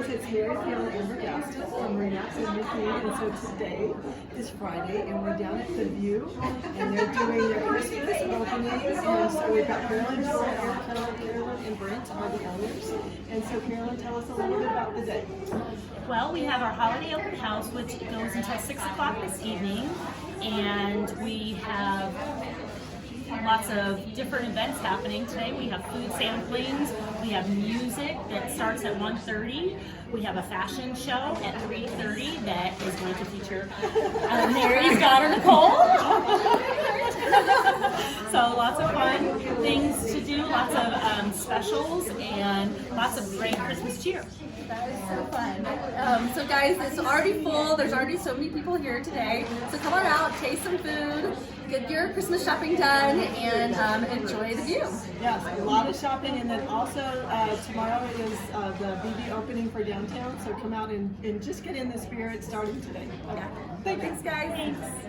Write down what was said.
guys, it's Mary Carol Amber Gaston from Remax and Routine, and so today is Friday, and we're down at the View, and they're doing their Christmas openings, and so we've got Carolyn, Joel, Carolyn, and Brent are the owners, and so Carolyn, tell us a little bit about the day. Well, we have our holiday open house, which goes until 6 o'clock this evening, and we have lots of different events happening today. We have food samplings, we have music that starts at 1:30, we have a fashion show at 3:30 that is going to feature Mary's daughter Nicole. So lots of fun things to do, lots of specials, and lots of great Christmas cheer. That is so fun. So guys, it's already full. There's already so many people here today. So come on out, taste some food, get your Christmas shopping done, and enjoy the view. Yes, a lot of shopping, and then also tomorrow is the BB opening for downtown, so come out and just get in the spirit starting today. Yeah. Thanks, Thanks guys. Thanks.